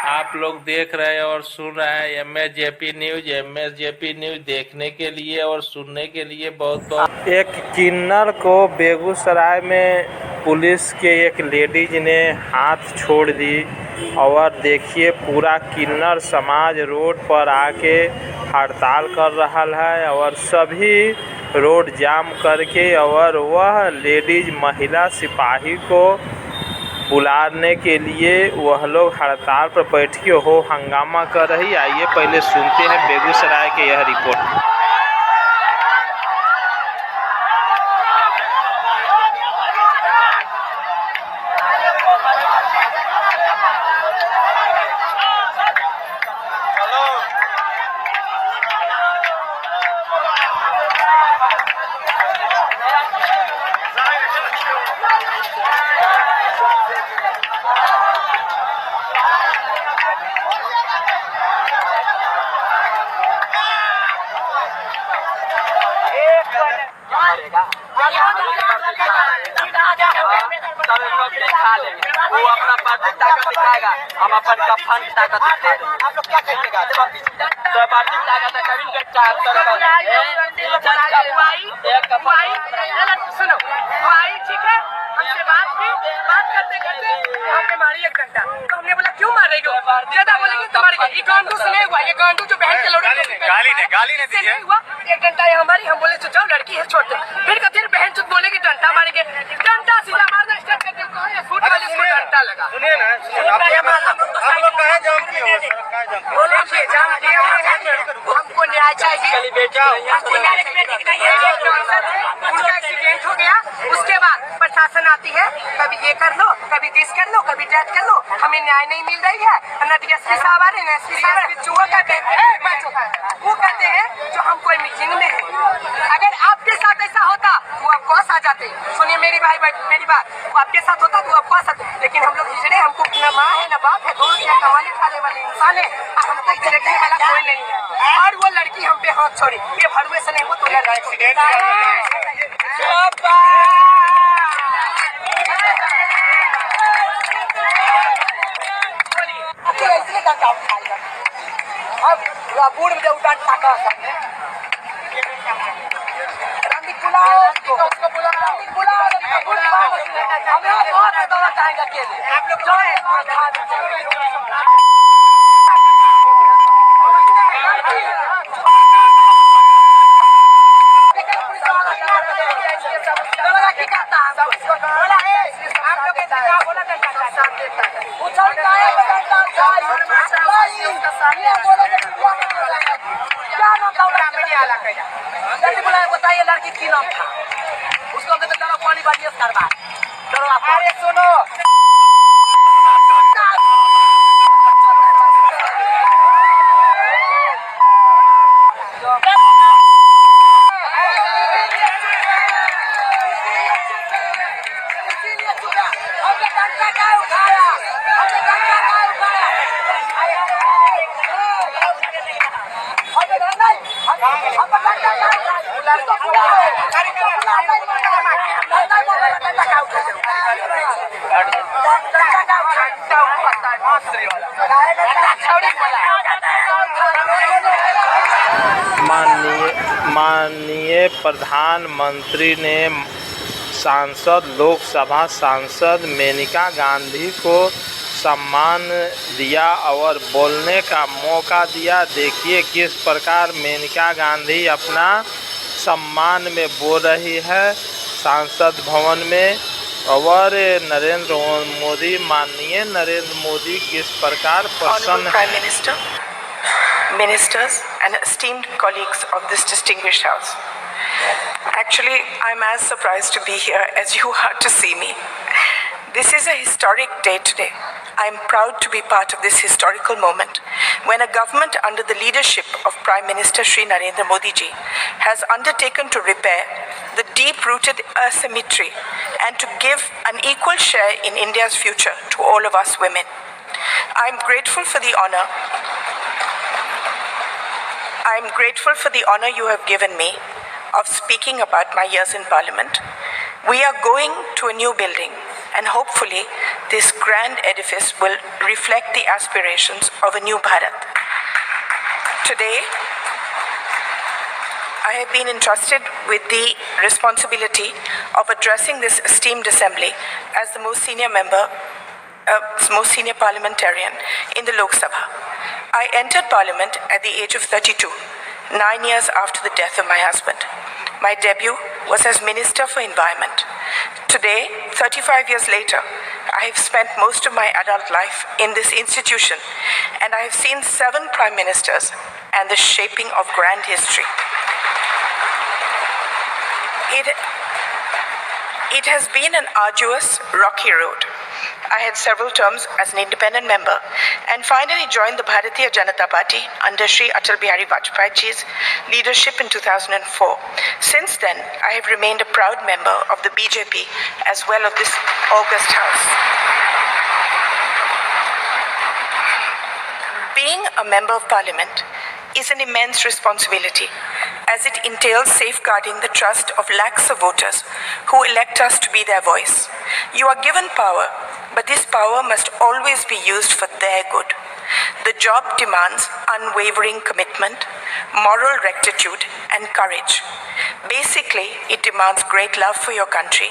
आप लोग देख रहे हैं और सुन रहे हैं एमएसजेपी न्यूज। एमएसजेपी न्यूज देखने के लिए और सुनने के लिए बहुत बहुत। एक किन्नर को बेगूसराय में पुलिस के एक लेडीज ने हाथ छोड़ दी और देखिए पूरा किन्नर समाज रोड पर आके हड़ताल कर रहा है और सभी रोड जाम करके और वह लेडीज महिला सिपाही को बुलाने के लिए वह लोग हड़ताल पर बैठी हो हंगामा कर रही। आइए पहले सुनते हैं बेगूसराय के यह रिपोर्ट। खा लेंगे, वो अपना पार्टी ताकत दिखाएगा, हम अपन कफन ताकत दिखाएंगे। आप लोग क्या कहेंगे? तो पार्टी ताकत है कभी के चार सुनो भाई, ठीक है, हमसे बात करते करते हमने मारी 1 घंटा। तो हमने बोला क्यों मार रही हो, ज्यादा बोलेंगे तुम्हारे ये गांडू से नहीं हुआ, ये गांडू जो बहन के लौटे गाली ने दी हुआ। 1 घंटा ये हमारी, हम बोले तो जाओ लड़की है छोड़ दो। फिर कथी बहन चुप बोलेगी डंडा मारेंगे, डंडा सीधा मारना स्टार्ट कर दिया। कौन है फुट वाले इसको डंडा लगा। सुनिए ना, आप लोग कहे जाम किए हो सर, कहे जाम बोलो कि जाम किए हो, हमको न्याय चाहिए, हमको न्याय चाहिए। उनका एक्सीडेंट हो गया, उसके बाद प्रशासन आती है, कभी ये कर लो, कभी दिस कर लो, कभी डेथ कर लो, हमें न्याय नहीं मिल रही है। एसपी साहब आ रहे हैं, एसपी साहब वो कहते हैं जो हम कोई मीटिंग में है। अगर आपके साथ ऐसा होता वो आप कौस आ जाते। सुनिए मेरी भाई मेरी बात, वो आपके साथ होता तो आप कौस आते, लेकिन हम लोग हिजड़े, हमको न माँ है न बाप है, 2 रुपया कमाने खाने वाले इंसान है, हमको देखने वाला कोई नहीं है। और वो लड़की हम पे हाथ छोड़ी, ये भरवे से नहीं हो तो एक्सीडेंट इसलिए डंडा उठाएगा। अब बूढ़ में उठा टाका सकते आप लोग बताइए लड़की की नाम था, उसको चलो पानी बारिश करवा। चलो आप सुनो, माननीय प्रधानमंत्री ने लोकसभा सांसद मेनका गांधी को सम्मान दिया और बोलने का मौका दिया। देखिए किस प्रकार मेनका गांधी अपना सम्मान में बोल रही है सांसद भवन में। और नरेंद्र मोदी, माननीय नरेंद्र मोदी किस प्रकार प्रसन्न। Prime Minister, ministers and esteemed colleagues of this distinguished house. Actually, I'm as surprised to be here as you are to see me. This is a historic day today. I'm proud to be part of this historical moment when a government under the leadership of Prime Minister Shri Narendra Modi ji has undertaken to repair the deep-rooted asymmetry and to give an equal share in India's future to all of us women. I'm grateful for the honor you have given me of speaking about my years in Parliament. We are going to a new building and hopefully this grand edifice will reflect the aspirations of a new Bharat. Today, I have been entrusted with the responsibility of addressing this esteemed assembly as the most senior parliamentarian in the Lok Sabha. I entered parliament at the age of 32, 9 years after the death of my husband. My debut was as Minister for Environment. Today, 35 years later, I have spent most of my adult life in this institution, and I have seen 7 prime ministers and the shaping of grand history. It has been an arduous, rocky road. I had several terms as an independent member and finally joined the Bharatiya Janata Party under Shri Atal Bihari Vajpayee's leadership in 2004. Since then, I have remained a proud member of the BJP as well as this august house. Being a member of parliament is an immense responsibility, as it entails safeguarding the trust of lakhs of voters who elect us to be their voice. You are given power, but this power must always be used for their good. The job demands unwavering commitment, moral rectitude, and courage. Basically, it demands great love for your country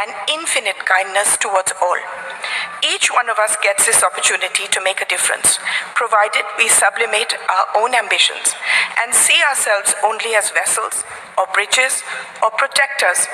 and infinite kindness towards all. Each one of us gets this opportunity to make a difference, provided we sublimate our own ambitions and see ourselves only as vessels or bridges or protectors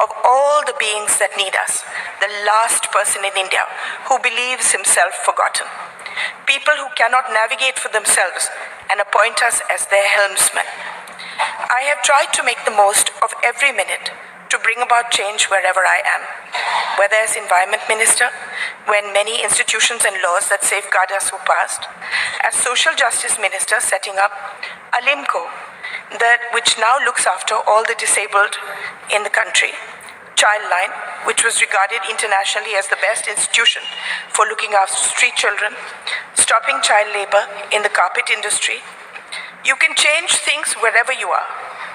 of all the beings that need us, the last person in India who believes himself forgotten. People who cannot navigate for themselves and appoint us as their helmsmen. I have tried to make the most of every minute to bring about change wherever I am, whether as Environment Minister, when many institutions and laws that safeguard us were passed, as Social Justice Minister setting up Alimco, which now looks after all the disabled in the country, Childline, which was regarded internationally as the best institution for looking after street children, stopping child labor in the carpet industry. You can change things wherever you are.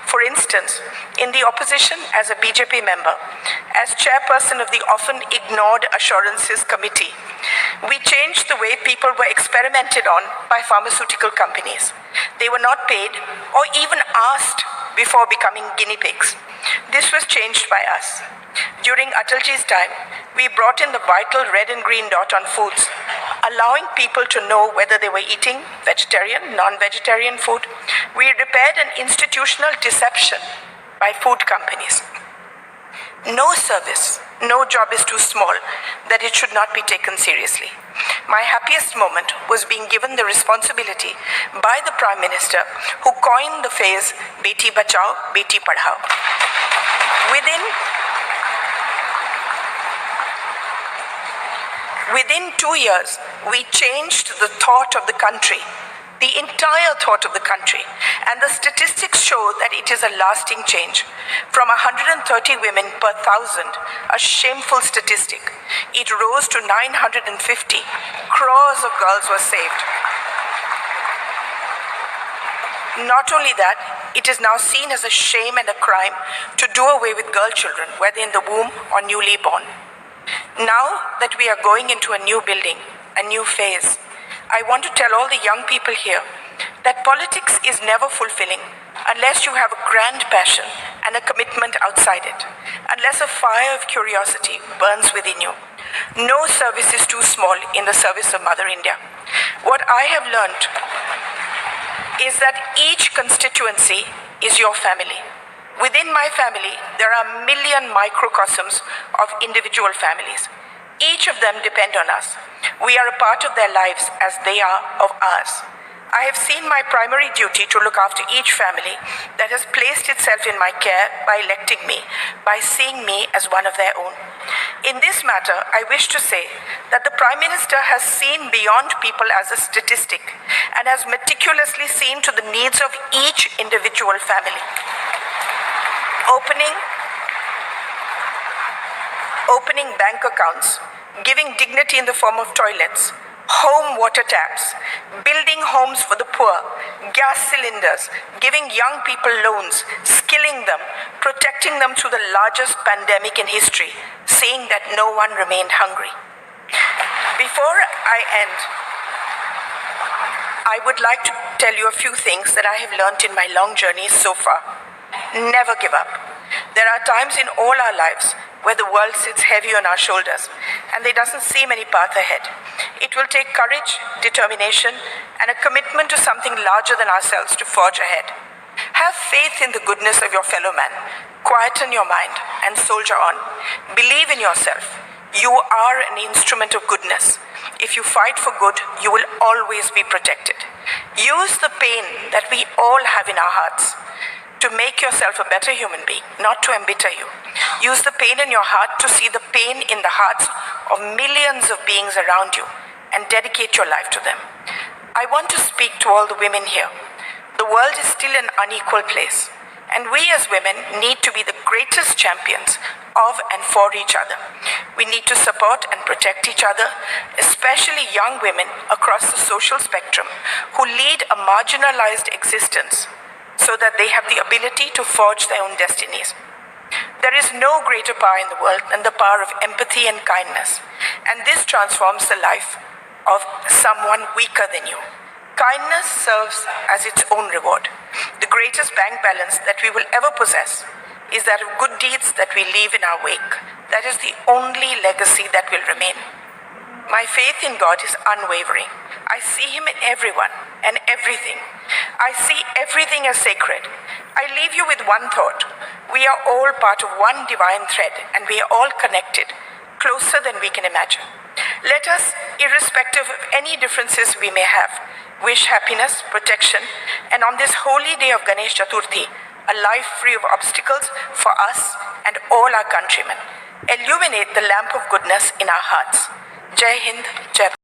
For instance, in the opposition as a BJP member, as chairperson of the often ignored Assurances Committee, we changed the way people were experimented on by pharmaceutical companies. They were not paid or even asked before becoming guinea pigs. This was changed by us. During Atalji's time, we brought in the vital red and green dot on foods, allowing people to know whether they were eating vegetarian, non-vegetarian food. We repaired an institutional deception by food companies. No service, no job is too small that it should not be taken seriously. My happiest moment was being given the responsibility by the Prime Minister, who coined the phrase Beti Bachao, Beti Padhao. Within 2 years, we changed the thought of the country, the entire thought of the country, and the statistics show that it is a lasting change. From 130 women per 1,000, a shameful statistic, it rose to 950. Crores of girls were saved. Not only that, it is now seen as a shame and a crime to do away with girl children, whether in the womb or newly born. Now that we are going into a new building, a new phase, I want to tell all the young people here that politics is never fulfilling unless you have a grand passion and a commitment outside it, unless a fire of curiosity burns within you. No service is too small in the service of Mother India. What I have learned is that each constituency is your family. Within my family, there are a million microcosms of individual families. Each of them depend on us. We are a part of their lives as they are of ours. I have seen my primary duty to look after each family that has placed itself in my care by electing me, by seeing me as one of their own. In this matter, I wish to say that the Prime Minister has seen beyond people as a statistic and has meticulously seen to the needs of each individual family. Opening bank accounts, giving dignity in the form of toilets, home water taps, building homes for the poor, gas cylinders, giving young people loans, skilling them, protecting them through the largest pandemic in history, seeing that no one remained hungry. Before I end, I would like to tell you a few things that I have learned in my long journey so far. Never give up. There are times in all our lives where the world sits heavy on our shoulders and there doesn't seem any path ahead. It will take courage, determination, and a commitment to something larger than ourselves to forge ahead. Have faith in the goodness of your fellow man. Quieten your mind and soldier on. Believe in yourself. You are an instrument of goodness. If you fight for good, you will always be protected. Use the pain that we all have in our hearts to make yourself a better human being, not to embitter you. Use the pain in your heart to see the pain in the hearts of millions of beings around you and dedicate your life to them. I want to speak to all the women here. The world is still an unequal place, and we as women need to be the greatest champions of and for each other. We need to support and protect each other, especially young women across the social spectrum who lead a marginalized existence so that they have the ability to forge their own destinies. There is no greater power in the world than the power of empathy and kindness, and this transforms the life of someone weaker than you. Kindness serves as its own reward. The greatest bank balance that we will ever possess is that of good deeds that we leave in our wake. That is the only legacy that will remain. My faith in God is unwavering. I see Him in everyone and everything. I see everything as sacred. I leave you with one thought. We are all part of one divine thread, and we are all connected, closer than we can imagine. Let us, irrespective of any differences we may have, wish happiness, protection, and on this holy day of Ganesh Chaturthi, a life free of obstacles for us and all our countrymen. Illuminate the lamp of goodness in our hearts. Jai Hind, Jai Bharat.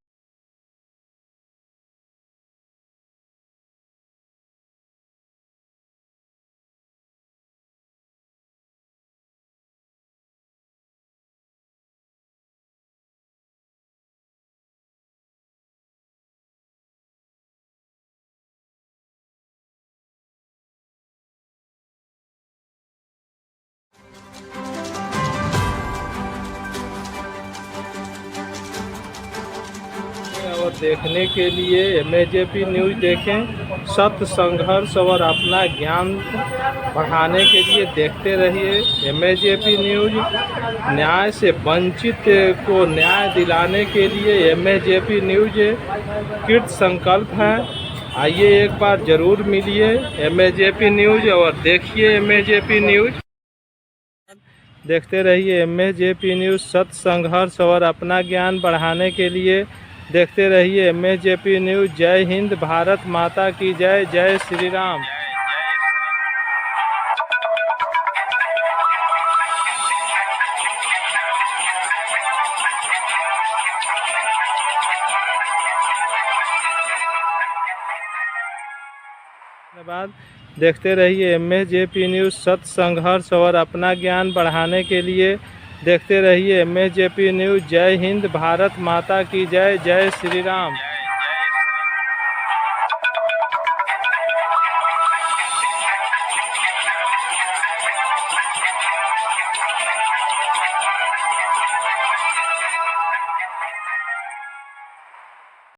और देखने के लिए MAJP news देखें। सत्य, संघर्ष और अपना ज्ञान बढ़ाने के लिए देखते रहिए MAJP न्यूज़। न्याय से वंचित को न्याय दिलाने के लिए MAJP न्यूज़ कृत संकल्प है। आइए एक बार ज़रूर मिलिए MAJP न्यूज़ और देखिए MAJP न्यूज़। देखते रहिए MAJP न्यूज़। सत्य, संघर्ष और अपना ज्ञान बढ़ाने के लिए देखते रहिए MAJP न्यूज़। जय हिंद, भारत माता की जय। जय श्री राम। धन्यवाद। देखते रहिए MAJP न्यूज़। सत्य, संघर्ष और अपना ज्ञान बढ़ाने के लिए देखते रहिए MAJP न्यूज़। जय हिंद, भारत माता की जय। जय श्री राम।